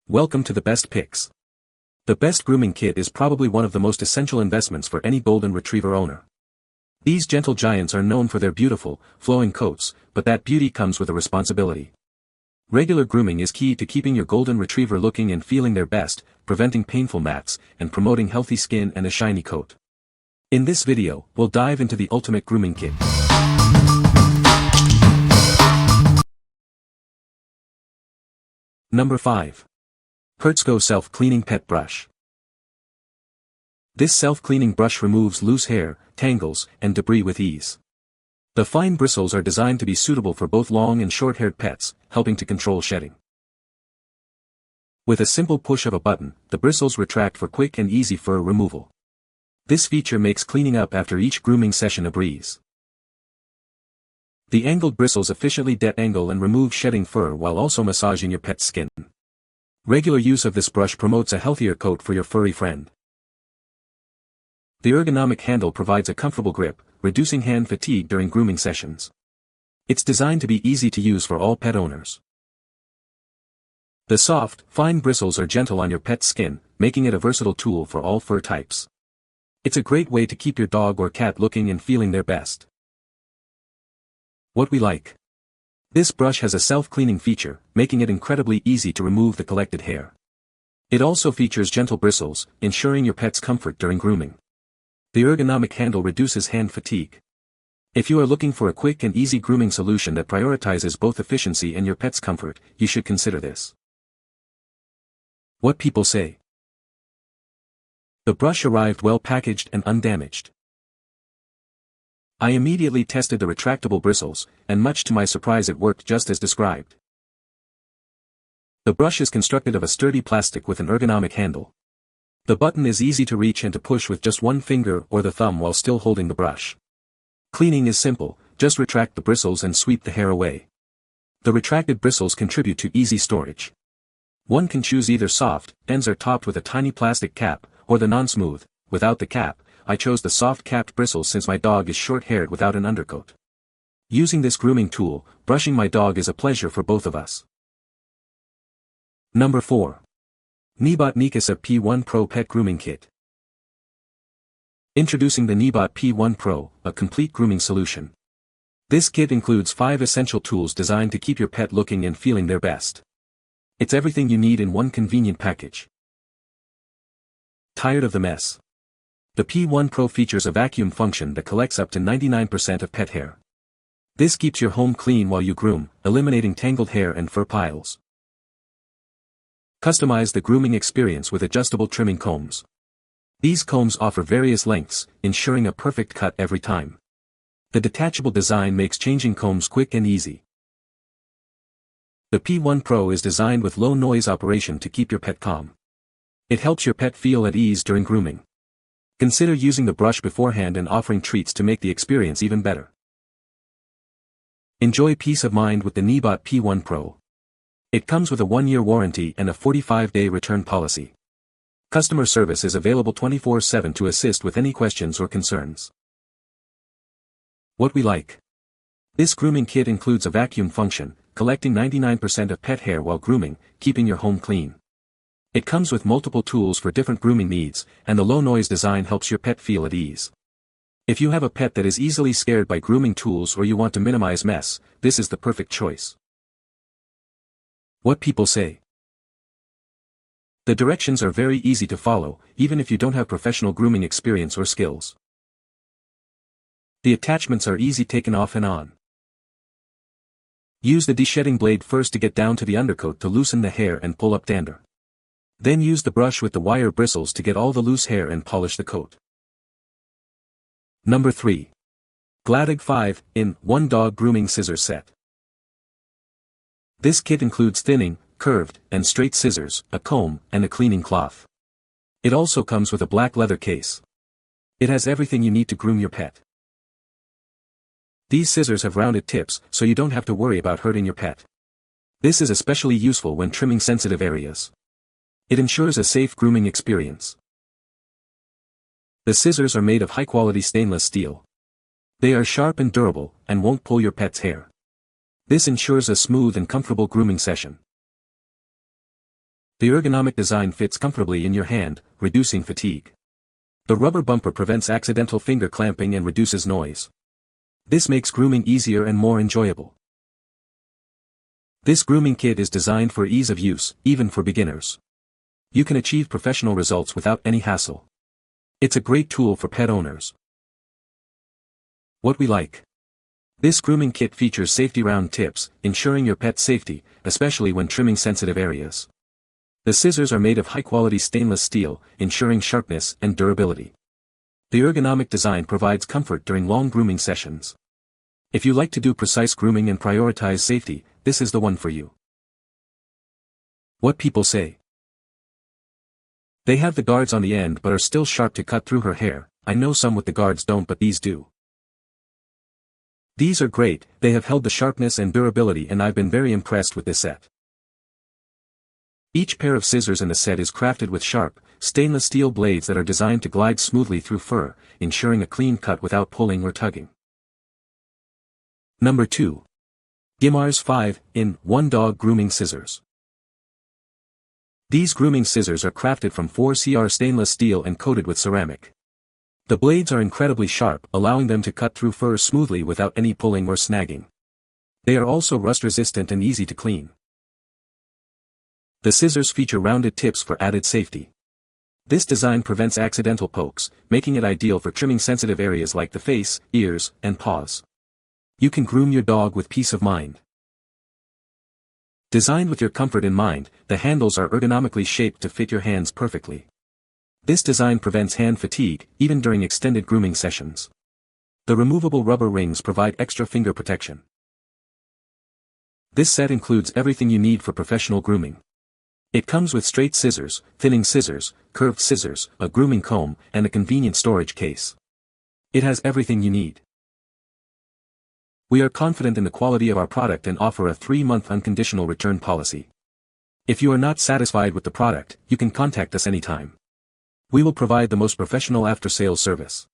Welcome to the best picks. The best grooming kit is probably one of the most essential investments for any golden retriever owner. These gentle giants are known for their beautiful, flowing coats, but that beauty comes with a responsibility. Regular grooming is key to keeping your golden retriever looking and feeling their best, preventing painful mats, and promoting healthy skin and a shiny coat. In this video, we'll dive into the ultimate grooming kit. Number 5. Hertzko Self-Cleaning Pet Brush. This self-cleaning brush removes loose hair, tangles, and debris with ease. The fine bristles are designed to be suitable for both long and short-haired pets, helping to control shedding. With a simple push of a button, the bristles retract for quick and easy fur removal. This feature makes cleaning up after each grooming session a breeze. The angled bristles efficiently detangle and remove shedding fur while also massaging your pet's skin. Regular use of this brush promotes a healthier coat for your furry friend. The ergonomic handle provides a comfortable grip, reducing hand fatigue during grooming sessions. It's designed to be easy to use for all pet owners. The soft, fine bristles are gentle on your pet's skin, making it a versatile tool for all fur types. It's a great way to keep your dog or cat looking and feeling their best. What we like. This brush has a self-cleaning feature, making it incredibly easy to remove the collected hair. It also features gentle bristles, ensuring your pet's comfort during grooming. The ergonomic handle reduces hand fatigue. If you are looking for a quick and easy grooming solution that prioritizes both efficiency and your pet's comfort, you should consider this. What people say. The brush arrived well packaged and undamaged. I immediately tested the retractable bristles, and much to my surprise it worked just as described. The brush is constructed of a sturdy plastic with an ergonomic handle. The button is easy to reach and to push with just one finger or the thumb while still holding the brush. Cleaning is simple, just retract the bristles and sweep the hair away. The retracted bristles contribute to easy storage. One can choose either soft, ends are topped with a tiny plastic cap, or the non-smooth, without the cap. I chose the soft capped bristles since my dog is short-haired without an undercoat. Using this grooming tool, brushing my dog is a pleasure for both of us. Number 4. Neabot Neakasa P1 Pro Pet Grooming Kit. Introducing the Neabot P1 Pro, a complete grooming solution. This kit includes 5 essential tools designed to keep your pet looking and feeling their best. It's everything you need in one convenient package. Tired of the mess? The P1 Pro features a vacuum function that collects up to 99% of pet hair. This keeps your home clean while you groom, eliminating tangled hair and fur piles. Customize the grooming experience with adjustable trimming combs. These combs offer various lengths, ensuring a perfect cut every time. The detachable design makes changing combs quick and easy. The P1 Pro is designed with low noise operation to keep your pet calm. It helps your pet feel at ease during grooming. Consider using the brush beforehand and offering treats to make the experience even better. Enjoy peace of mind with the Neabot P1 Pro. It comes with a 1-year warranty and a 45-day return policy. Customer service is available 24/7 to assist with any questions or concerns. What we like. This grooming kit includes a vacuum function, collecting 99% of pet hair while grooming, keeping your home clean. It comes with multiple tools for different grooming needs, and the low-noise design helps your pet feel at ease. If you have a pet that is easily scared by grooming tools or you want to minimize mess, this is the perfect choice. What people say. The directions are very easy to follow, even if you don't have professional grooming experience or skills. The attachments are easy taken off and on. Use the de-shedding blade first to get down to the undercoat to loosen the hair and pull up dander. Then use the brush with the wire bristles to get all the loose hair and polish the coat. Number 3. GLADOG 5-in-1 Dog Grooming Scissors Set. This kit includes thinning, curved, and straight scissors, a comb, and a cleaning cloth. It also comes with a black leather case. It has everything you need to groom your pet. These scissors have rounded tips, so you don't have to worry about hurting your pet. This is especially useful when trimming sensitive areas. It ensures a safe grooming experience. The scissors are made of high-quality stainless steel. They are sharp and durable, and won't pull your pet's hair. This ensures a smooth and comfortable grooming session. The ergonomic design fits comfortably in your hand, reducing fatigue. The rubber bumper prevents accidental finger clamping and reduces noise. This makes grooming easier and more enjoyable. This grooming kit is designed for ease of use, even for beginners. You can achieve professional results without any hassle. It's a great tool for pet owners. What we like. This grooming kit features safety round tips, ensuring your pet's safety, especially when trimming sensitive areas. The scissors are made of high-quality stainless steel, ensuring sharpness and durability. The ergonomic design provides comfort during long grooming sessions. If you like to do precise grooming and prioritize safety, this is the one for you. What people say. They have the guards on the end but are still sharp to cut through her hair. I know some with the guards don't, but these do. These are great, they have held the sharpness and durability, and I've been very impressed with this set. Each pair of scissors in the set is crafted with sharp, stainless steel blades that are designed to glide smoothly through fur, ensuring a clean cut without pulling or tugging. Number 2. Gimars 5-in-1 Dog Grooming Scissors. These grooming scissors are crafted from 4CR stainless steel and coated with ceramic. The blades are incredibly sharp, allowing them to cut through fur smoothly without any pulling or snagging. They are also rust-resistant and easy to clean. The scissors feature rounded tips for added safety. This design prevents accidental pokes, making it ideal for trimming sensitive areas like the face, ears, and paws. You can groom your dog with peace of mind. Designed with your comfort in mind, the handles are ergonomically shaped to fit your hands perfectly. This design prevents hand fatigue, even during extended grooming sessions. The removable rubber rings provide extra finger protection. This set includes everything you need for professional grooming. It comes with straight scissors, thinning scissors, curved scissors, a grooming comb, and a convenient storage case. It has everything you need. We are confident in the quality of our product and offer a 3-month unconditional return policy. If you are not satisfied with the product, you can contact us anytime. We will provide the most professional after-sales service.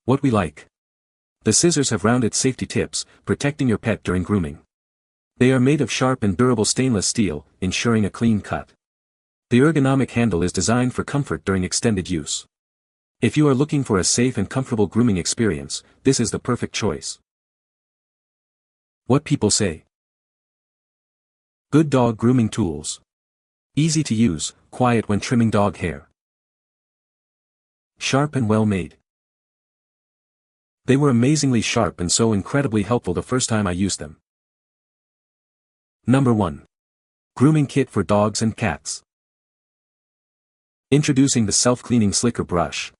What we like. The scissors have rounded safety tips, protecting your pet during grooming. They are made of sharp and durable stainless steel, ensuring a clean cut. The ergonomic handle is designed for comfort during extended use. If you are looking for a safe and comfortable grooming experience, this is the perfect choice. What people say. Good dog grooming tools. Easy to use, quiet when trimming dog hair. Sharp and well made. They were amazingly sharp and so incredibly helpful the first time I used them. Number 1. Grooming Kit for Dogs and Cats. Introducing the Self-Cleaning Slicker Brush.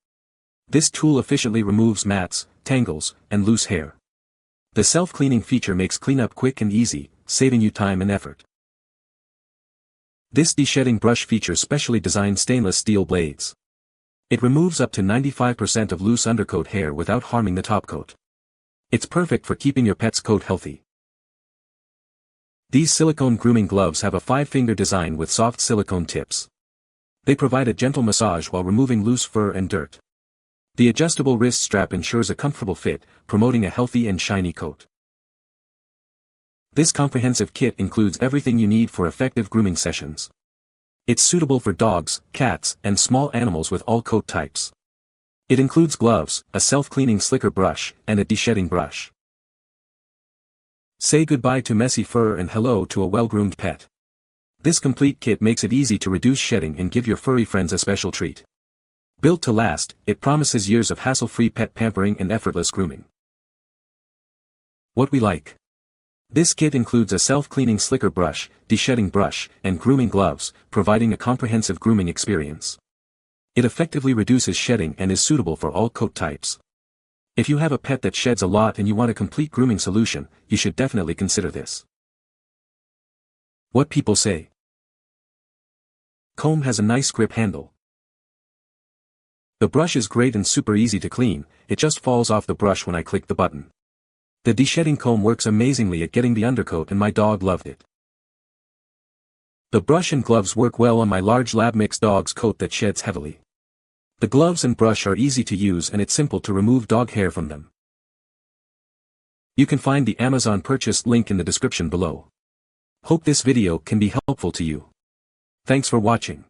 This tool efficiently removes mats, tangles, and loose hair. The self-cleaning feature makes cleanup quick and easy, saving you time and effort. This de-shedding brush features specially designed stainless steel blades. It removes up to 95% of loose undercoat hair without harming the topcoat. It's perfect for keeping your pet's coat healthy. These silicone grooming gloves have a 5-finger design with soft silicone tips. They provide a gentle massage while removing loose fur and dirt. The adjustable wrist strap ensures a comfortable fit, promoting a healthy and shiny coat. This comprehensive kit includes everything you need for effective grooming sessions. It's suitable for dogs, cats, and small animals with all coat types. It includes gloves, a self-cleaning slicker brush, and a de-shedding brush. Say goodbye to messy fur and hello to a well-groomed pet. This complete kit makes it easy to reduce shedding and give your furry friends a special treat. Built to last, it promises years of hassle-free pet pampering and effortless grooming. What we like. This kit includes a self-cleaning slicker brush, de-shedding brush, and grooming gloves, providing a comprehensive grooming experience. It effectively reduces shedding and is suitable for all coat types. If you have a pet that sheds a lot and you want a complete grooming solution, you should definitely consider this. What people say. Comb has a nice grip handle. The brush is great and super easy to clean, it just falls off the brush when I click the button. The de-shedding comb works amazingly at getting the undercoat and my dog loved it. The brush and gloves work well on my large lab mix dog's coat that sheds heavily. The gloves and brush are easy to use and it's simple to remove dog hair from them. You can find the Amazon purchase link in the description below. Hope this video can be helpful to you. Thanks for watching.